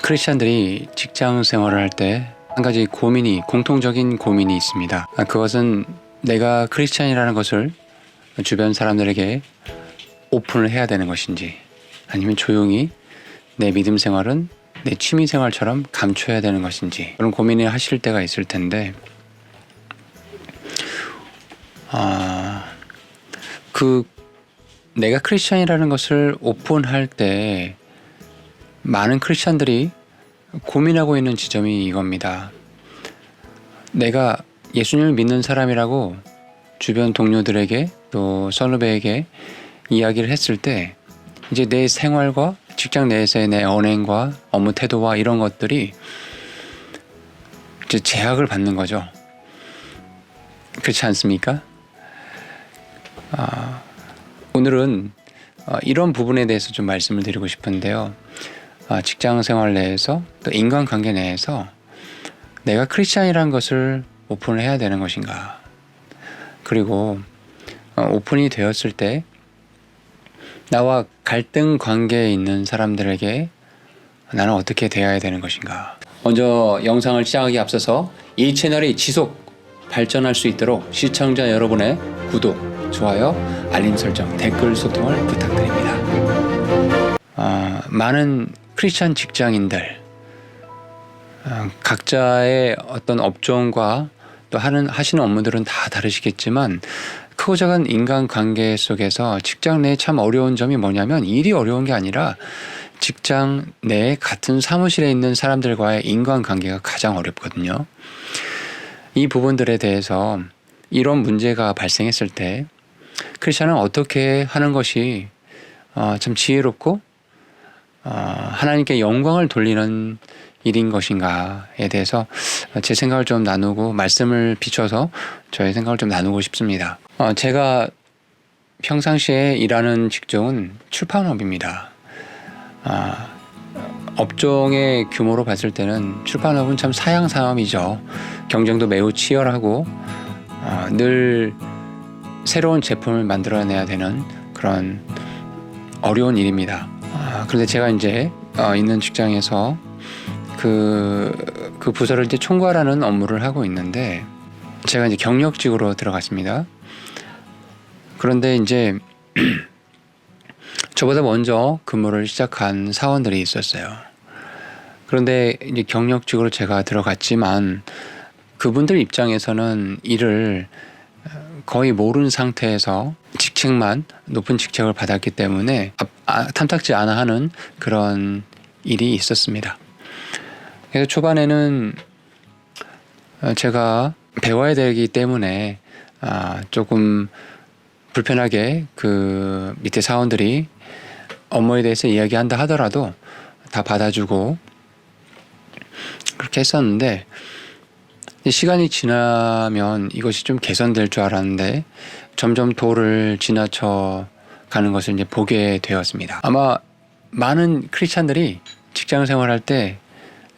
크리스찬들이 직장 생활을 할 때 한 가지 공통적인 고민이 있습니다. 그것은 내가 크리스찬이라는 것을 주변 사람들에게 오픈을 해야 되는 것인지, 아니면 조용히 내 믿음 생활은 내 취미 생활처럼 감춰야 되는 것인지, 그런 고민을 하실 때가 있을 텐데, 내가 크리스찬이라는 것을 오픈할 때 많은 크리스찬들이 고민하고 있는 지점이 이겁니다. 내가 예수님을 믿는 사람이라고 주변 동료들에게 또 선후배에게 이야기를 했을 때 이제 내 생활과 직장 내에서의 내 언행과 업무 태도와 이런 것들이 이제 제약을 받는 거죠. 그렇지 않습니까? 오늘은 이런 부분에 대해서 좀 말씀을 드리고 싶은데요. 직장 생활 내에서 또 인간관계 내에서 내가 크리스찬이라는 것을 오픈을 해야 되는 것인가, 그리고 오픈이 되었을 때 나와 갈등 관계에 있는 사람들에게 나는 어떻게 대해야 되는 것인가. 먼저 영상을 시작하기 앞서서 이 채널이 지속 발전할 수 있도록 시청자 여러분의 구독, 좋아요, 알림 설정, 댓글 소통을 부탁드립니다. 많은 크리스찬 직장인들, 각자의 어떤 업종과 또 하시는 업무들은 다 다르시겠지만 크고 작은 인간관계 속에서 직장 내에 참 어려운 점이 뭐냐면, 일이 어려운 게 아니라 직장 내에 같은 사무실에 있는 사람들과의 인간관계가 가장 어렵거든요. 이 부분들에 대해서 이런 문제가 발생했을 때 크리스찬은 어떻게 하는 것이 참 지혜롭고 하나님께 영광을 돌리는 일인 것인가에 대해서 제 생각을 좀 나누고 말씀을 비춰서 저의 생각을 좀 나누고 싶습니다. 제가 평상시에 일하는 직종은 출판업입니다. 업종의 규모로 봤을 때는 출판업은 참 사양 사업이죠. 경쟁도 매우 치열하고 늘 새로운 제품을 만들어내야 되는 그런 어려운 일입니다. 그런데 제가 이제 있는 직장에서 그 부서를 이제 총괄하는 업무를 하고 있는데, 제가 이제 경력직으로 들어갔습니다. 그런데 이제 저보다 먼저 근무를 시작한 사원들이 있었어요. 그런데 이제 경력직으로 제가 들어갔지만 그분들 입장에서는 일을 거의 모르는 상태에서 높은 직책을 받았기 때문에 탐탁지 않아 하는 그런 일이 있었습니다. 그래서 초반에는 제가 배워야 되기 때문에 조금 불편하게 그 밑에 사원들이 업무에 대해서 이야기한다 하더라도 다 받아주고 그렇게 했었는데, 시간이 지나면 이것이 좀 개선될 줄 알았는데 점점 도를 지나쳐 가는 것을 이제 보게 되었습니다. 아마 많은 크리스찬들이 직장 생활할 때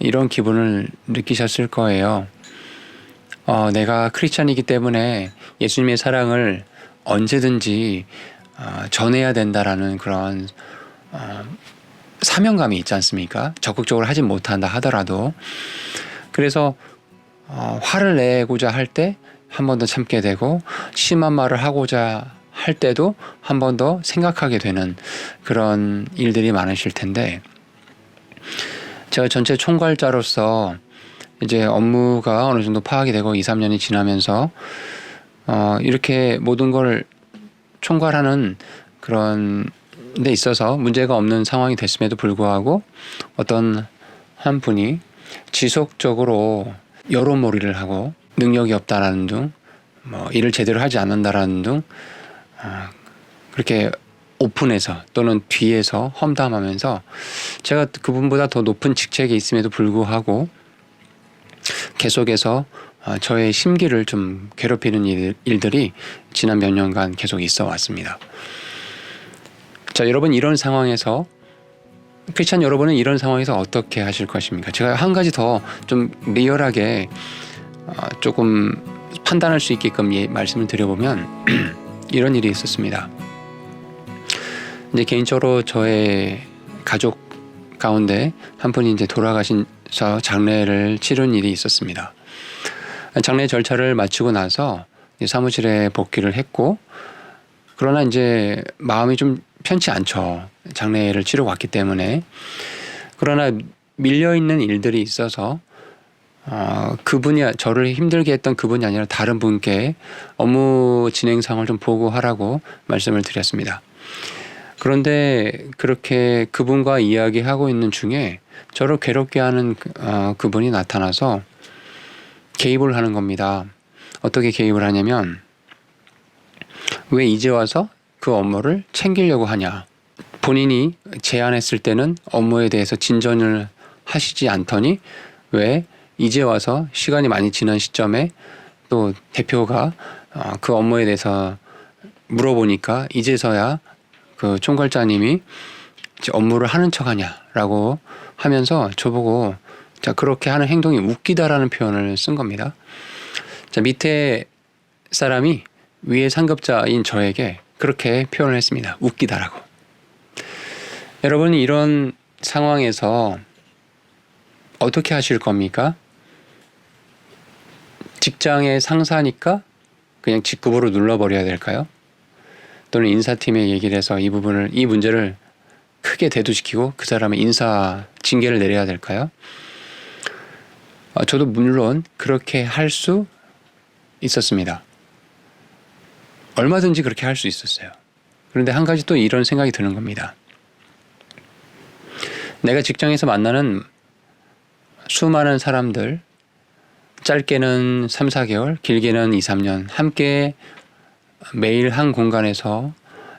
이런 기분을 느끼셨을 거예요. 내가 크리스찬이기 때문에 예수님의 사랑을 언제든지 전해야 된다라는 그런 사명감이 있지 않습니까? 적극적으로 하진 못한다 하더라도. 그래서 화를 내고자 할 때 한 번 더 참게 되고, 심한 말을 하고자 할 때도 한 번 더 생각하게 되는 그런 일들이 많으실 텐데, 제가 전체 총괄자로서 이제 업무가 어느 정도 파악이 되고 2, 3년이 지나면서 이렇게 모든 걸 총괄하는 그런 데 있어서 문제가 없는 상황이 됐음에도 불구하고 어떤 한 분이 지속적으로 여론몰이를 하고 능력이 없다라는 등, 일을 제대로 하지 않는다라는 등 그렇게 오픈해서 또는 뒤에서 험담하면서, 제가 그분보다 더 높은 직책에 있음에도 불구하고 계속해서 저의 심기를 좀 괴롭히는 일들이 지난 몇 년간 계속 있어 왔습니다. 자, 여러분, 이런 상황에서 크리스찬 여러분은 이런 상황에서 어떻게 하실 것입니까? 제가 한 가지 더 좀 리얼하게 조금 판단할 수 있게끔 말씀을 드려보면 이런 일이 있었습니다. 이제 개인적으로 저의 가족 가운데 한 분이 이제 돌아가셔서 장례를 치른 일이 있었습니다. 장례 절차를 마치고 나서 사무실에 복귀를 했고, 그러나 이제 마음이 좀 편치 않죠. 장례를 치르고 왔기 때문에. 그러나 밀려있는 일들이 있어서 그분이 저를 힘들게 했던 그분이 아니라 다른 분께 업무 진행상을 좀 보고하라고 말씀을 드렸습니다. 그런데 그렇게 그분과 이야기하고 있는 중에 저를 괴롭게 하는 그분이 나타나서 개입을 하는 겁니다. 어떻게 개입을 하냐면, 왜 이제 와서 그 업무를 챙기려고 하냐. 본인이 제안했을 때는 업무에 대해서 진전을 하시지 않더니 왜 이제 와서 시간이 많이 지난 시점에 또 대표가 그 업무에 대해서 물어보니까 이제서야 그 총괄자님이 업무를 하는 척하냐라고 하면서 저보고 자, 그렇게 하는 행동이 웃기다라는 표현을 쓴 겁니다. 자, 밑에 사람이 위에 상급자인 저에게 그렇게 표현을 했습니다. 웃기다라고. 여러분, 이런 상황에서 어떻게 하실 겁니까? 직장의 상사니까 그냥 직급으로 눌러버려야 될까요? 또는 인사팀에 얘기를 해서 이 문제를 크게 대두시키고 그 사람의 인사 징계를 내려야 될까요? 저도 물론 그렇게 할 수 있었습니다. 얼마든지 그렇게 할 수 있었어요. 그런데 한 가지 또 이런 생각이 드는 겁니다. 내가 직장에서 만나는 수많은 사람들, 짧게는 3, 4개월, 길게는 2, 3년 함께 매일 한 공간에서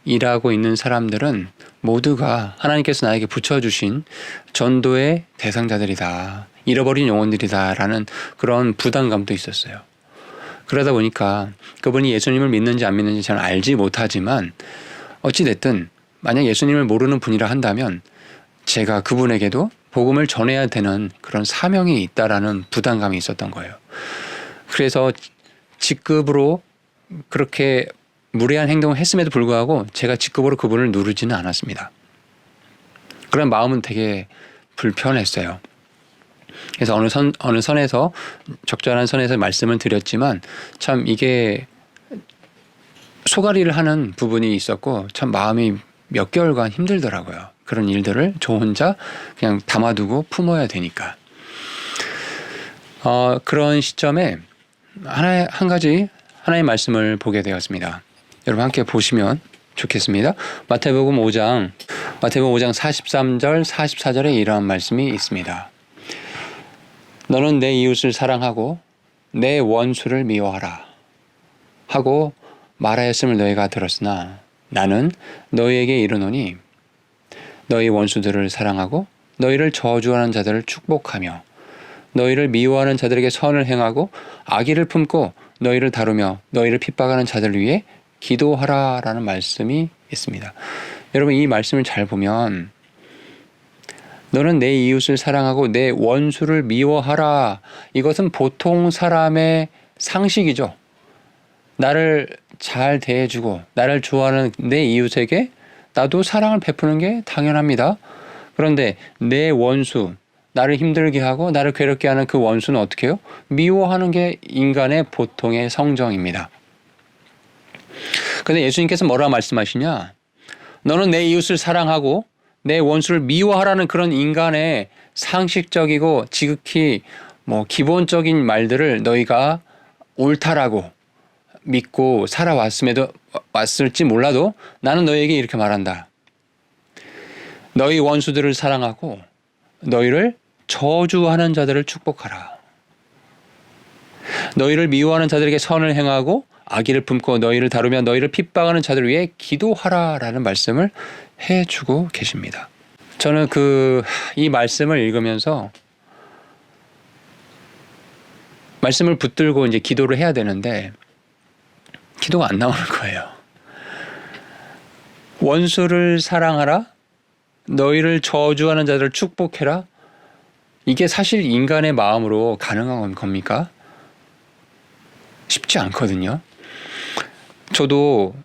일하고 있는 사람들은 모두가 하나님께서 나에게 붙여주신 전도의 대상자들이다. 잃어버린 영혼들이다라는 그런 부담감도 있었어요. 그러다 보니까 그분이 예수님을 믿는지 안 믿는지 잘 알지 못하지만 어찌됐든 만약 예수님을 모르는 분이라 한다면 제가 그분에게도 복음을 전해야 되는 그런 사명이 있다라는 부담감이 있었던 거예요. 그래서 직급으로 그렇게 무례한 행동을 했음에도 불구하고 제가 직급으로 그분을 누르지는 않았습니다. 그런 마음은 되게 불편했어요. 그래서 어느 선에서 적절한 선에서 말씀을 드렸지만 참 이게 소가리를 하는 부분이 있었고 참 마음이 몇 개월간 힘들더라고요. 그런 일들을 저 혼자 그냥 담아두고 품어야 되니까. 그런 시점에 한 가지 하나의 말씀을 보게 되었습니다. 여러분 함께 보시면 좋겠습니다. 마태복음 5장 43절 44절에 이러한 말씀이 있습니다. 너는 내 이웃을 사랑하고 내 원수를 미워하라 하고 말하였음을 너희가 들었으나 나는 너희에게 이르노니 너희 원수들을 사랑하고 너희를 저주하는 자들을 축복하며 너희를 미워하는 자들에게 선을 행하고 악의를 품고 너희를 다루며 너희를 핍박하는 자들을 위해 기도하라라는 말씀이 있습니다. 여러분 이 말씀을 잘 보면 너는 내 이웃을 사랑하고 내 원수를 미워하라. 이것은 보통 사람의 상식이죠. 나를 잘 대해주고 나를 좋아하는 내 이웃에게 나도 사랑을 베푸는 게 당연합니다. 그런데 내 원수, 나를 힘들게 하고 나를 괴롭게 하는 그 원수는 어떻게 해요? 미워하는 게 인간의 보통의 성정입니다. 그런데 예수님께서 뭐라 말씀하시냐? 너는 내 이웃을 사랑하고 내 원수를 미워하라는 그런 인간의 상식적이고 지극히 기본적인 말들을 너희가 옳다라고 믿고 왔을지 몰라도 나는 너희에게 이렇게 말한다. 너희 원수들을 사랑하고 너희를 저주하는 자들을 축복하라. 너희를 미워하는 자들에게 선을 행하고 악의를 품고 너희를 다루며 너희를 핍박하는 자들을 위해 기도하라라는 말씀을 해주고 계십니다. 저는 이 말씀을 읽으면서 말씀을 붙들고 이제 기도를 해야 되는데 기도가 안 나오는 거예요. 원수를 사랑하라, 너희를 저주하는 자들을 축복해라. 이게 사실 인간의 마음으로 가능한 겁니까? 쉽지 않거든요. 저도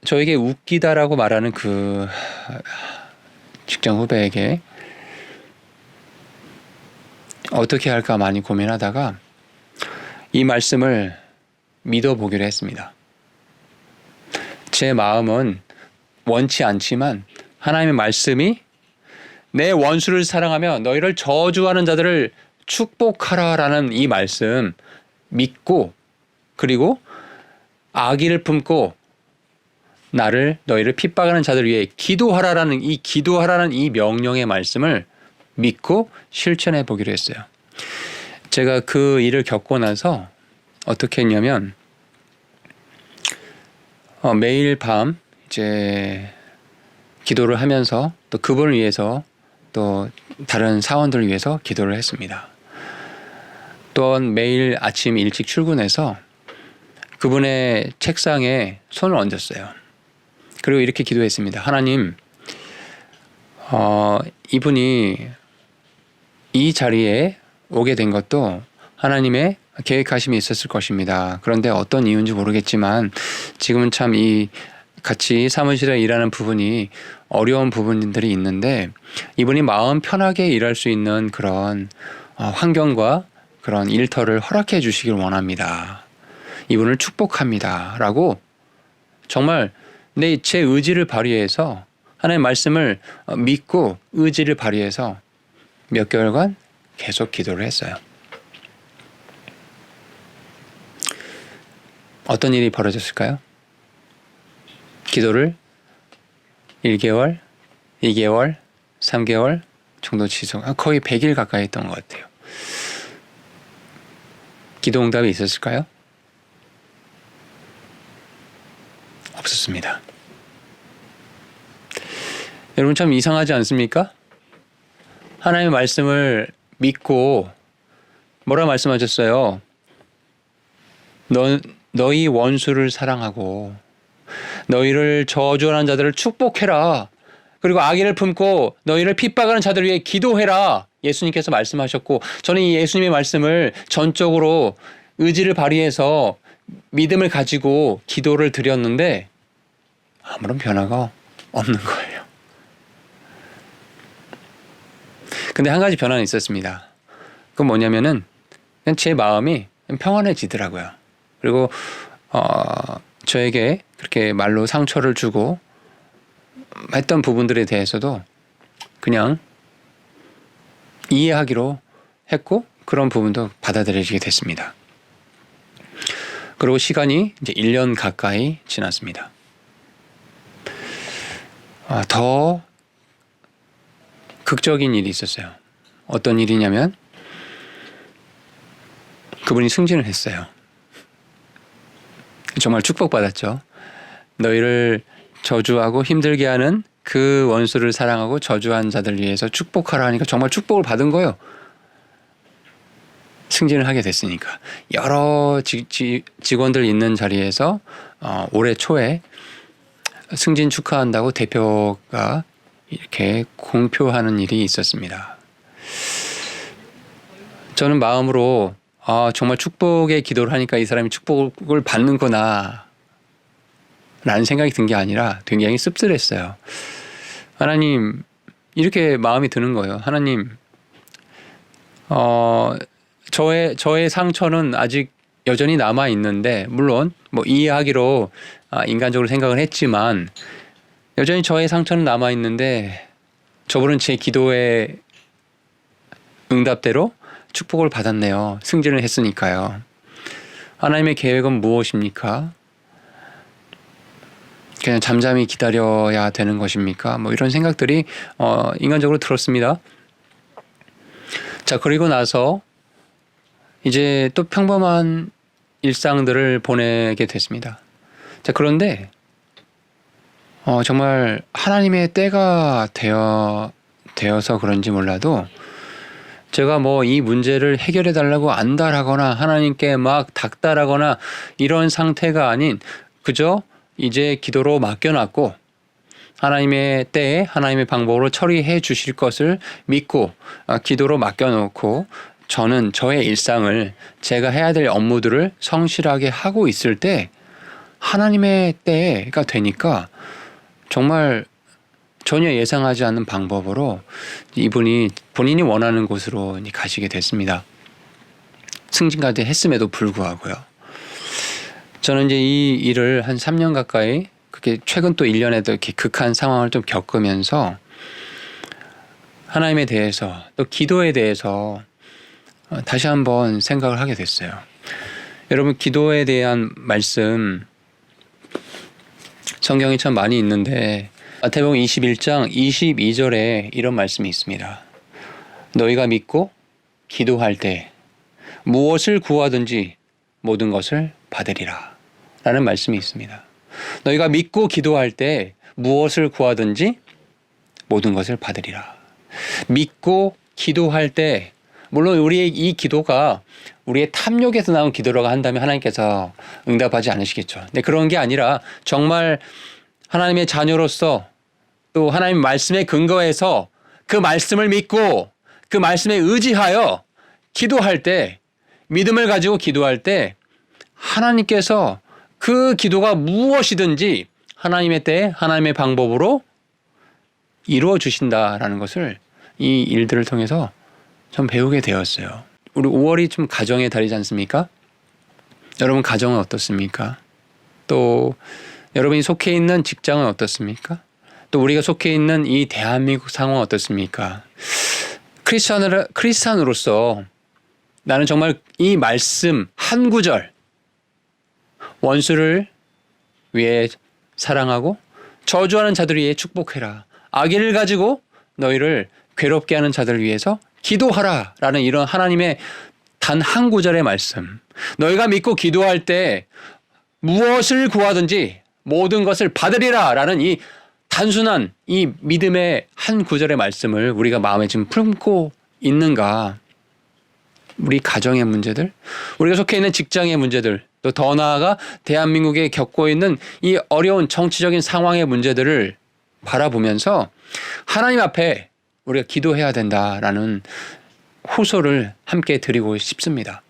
저에게 웃기다라고 말하는 그 직장 후배에게 어떻게 할까 많이 고민하다가 이 말씀을 믿어보기로 했습니다. 제 마음은 원치 않지만 하나님의 말씀이 내 원수를 사랑하며 너희를 저주하는 자들을 축복하라라는 이 말씀 믿고, 그리고 악의를 품고 너희를 핍박하는 자들 위해 기도하라는 이 명령의 말씀을 믿고 실천해 보기로 했어요. 제가 그 일을 겪고 나서 어떻게 했냐면 매일 밤 이제 기도를 하면서 또 그분을 위해서 또 다른 사원들을 위해서 기도를 했습니다. 또한 매일 아침 일찍 출근해서 그분의 책상에 손을 얹었어요. 그리고 이렇게 기도했습니다. 하나님, 이분이 이 자리에 오게 된 것도 하나님의 계획하심이 있었을 것입니다. 그런데 어떤 이유인지 모르겠지만 지금은 참 이 같이 사무실에 일하는 부분이 어려운 부분들이 있는데 이분이 마음 편하게 일할 수 있는 그런 환경과 그런 일터를 허락해 주시길 원합니다. 이분을 축복합니다. 라고 정말 제 의지를 발휘해서 하나님의 말씀을 믿고 의지를 발휘해서 몇 개월간 계속 기도를 했어요. 어떤 일이 벌어졌을까요? 기도를 1개월, 2개월, 3개월 정도 지속, 거의 100일 가까이 했던 것 같아요. 기도 응답이 있었을까요? 없었습니다. 여러분 참 이상하지 않습니까? 하나님의 말씀을 믿고 뭐라 말씀하셨어요? 너희 원수를 사랑하고 너희를 저주하는 자들을 축복해라. 그리고 악의를 품고 너희를 핍박하는 자들 위해 기도해라. 예수님께서 말씀하셨고 저는 이 예수님의 말씀을 전적으로 의지를 발휘해서 믿음을 가지고 기도를 드렸는데 아무런 변화가 없는 거예요. 근데 한 가지 변화는 있었습니다. 그건 뭐냐면은 그냥 제 마음이 평안해지더라고요. 그리고 저에게 그렇게 말로 상처를 주고 했던 부분들에 대해서도 그냥 이해하기로 했고 그런 부분도 받아들여지게 됐습니다. 그리고 시간이 이제 1년 가까이 지났습니다. 더 극적인 일이 있었어요. 어떤 일이냐면 그분이 승진을 했어요. 정말 축복받았죠. 너희를 저주하고 힘들게 하는 그 원수를 사랑하고 저주한 자들 위해서 축복하라 하니까 정말 축복을 받은 거예요. 승진을 하게 됐으니까. 여러 직원들 있는 자리에서 올해 초에 승진 축하한다고 대표가 이렇게 공표하는 일이 있었습니다. 저는 마음으로 정말 축복의 기도를 하니까 이 사람이 축복을 받는구나 라는 생각이 든 게 아니라 굉장히 씁쓸했어요. 하나님, 이렇게 마음이 드는 거예요. 하나님, 저의 상처는 아직 여전히 남아 있는데 물론 뭐 이해하기로 인간적으로 생각을 했지만 여전히 저의 상처는 남아 있는데 저분은 제 기도의 응답대로 축복을 받았네요. 승진을 했으니까요. 하나님의 계획은 무엇입니까? 그냥 잠잠히 기다려야 되는 것입니까? 뭐 이런 생각들이 인간적으로 들었습니다. 자, 그리고 나서 이제 또 평범한 일상들을 보내게 됐습니다. 자, 그런데 정말 하나님의 때가 되어서 그런지 몰라도 제가 뭐 이 문제를 해결해 달라고 안달하거나 하나님께 막 닥달하거나 이런 상태가 아닌 그저 이제 기도로 맡겨놨고 하나님의 때에 하나님의 방법으로 처리해 주실 것을 믿고 기도로 맡겨놓고 저는 저의 일상을 제가 해야 될 업무들을 성실하게 하고 있을 때 하나님의 때가 되니까 정말 전혀 예상하지 않는 방법으로 이분이 본인이 원하는 곳으로 가시게 됐습니다. 승진까지 했음에도 불구하고요. 저는 이제 이 일을 한 3년 가까이 그렇게 최근 또 1년에도 이렇게 극한 상황을 좀 겪으면서 하나님에 대해서 또 기도에 대해서 다시 한번 생각을 하게 됐어요. 여러분, 기도에 대한 말씀 성경이 참 많이 있는데 마태복음 21장 22절에 이런 말씀이 있습니다. 너희가 믿고 기도할 때 무엇을 구하든지 모든 것을 받으리라 라는 말씀이 있습니다. 너희가 믿고 기도할 때 무엇을 구하든지 모든 것을 받으리라. 믿고 기도할 때, 물론 우리의 이 기도가 우리의 탐욕에서 나온 기도라고 한다면 하나님께서 응답하지 않으시겠죠. 근데 그런 게 아니라 정말 하나님의 자녀로서 또 하나님 말씀에 근거해서 그 말씀을 믿고 그 말씀에 의지하여 기도할 때, 믿음을 가지고 기도할 때 하나님께서 그 기도가 무엇이든지 하나님의 때에 하나님의 방법으로 이루어 주신다라는 것을 이 일들을 통해서 좀 배우게 되었어요. 우리 5월이 좀 가정의 달이지 않습니까? 여러분 가정은 어떻습니까? 또 여러분이 속해 있는 직장은 어떻습니까? 또 우리가 속해 있는 이 대한민국 상황은 어떻습니까? 크리스찬으로서 나는 정말 이 말씀 한 구절, 원수를 위해 사랑하고 저주하는 자들을 위해 축복해라. 악의를 가지고 너희를 괴롭게 하는 자들을 위해서 기도하라 라는 이런 하나님의 단 한 구절의 말씀. 너희가 믿고 기도할 때 무엇을 구하든지 모든 것을 받으리라 라는 이 단순한 이 믿음의 한 구절의 말씀을 우리가 마음에 지금 품고 있는가? 우리 가정의 문제들, 우리가 속해 있는 직장의 문제들, 또 더 나아가 대한민국에 겪고 있는 이 어려운 정치적인 상황의 문제들을 바라보면서 하나님 앞에 우리가 기도해야 된다라는 호소를 함께 드리고 싶습니다.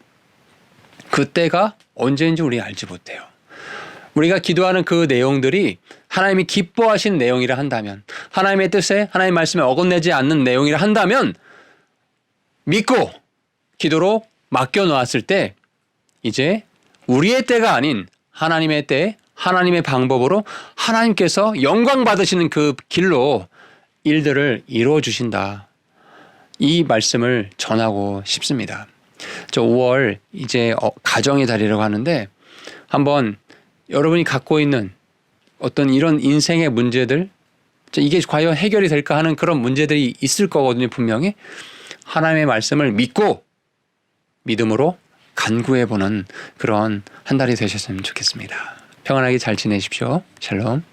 그때가 언제인지 우리 알지 못해요. 우리가 기도하는 그 내용들이 하나님이 기뻐하신 내용이라 한다면, 하나님의 뜻에 하나님의 말씀에 어긋내지 않는 내용이라 한다면 믿고 기도로 맡겨놓았을 때 이제 우리의 때가 아닌 하나님의 때, 하나님의 방법으로 하나님께서 영광 받으시는 그 길로 일들을 이루어 주신다. 이 말씀을 전하고 싶습니다. 저 5월 이제 가정의 달이라고 하는데 한번 여러분이 갖고 있는 어떤 이런 인생의 문제들, 이게 과연 해결이 될까 하는 그런 문제들이 있을 거거든요. 분명히 하나님의 말씀을 믿고 믿음으로 간구해보는 그런 한 달이 되셨으면 좋겠습니다. 평안하게 잘 지내십시오. 샬롬.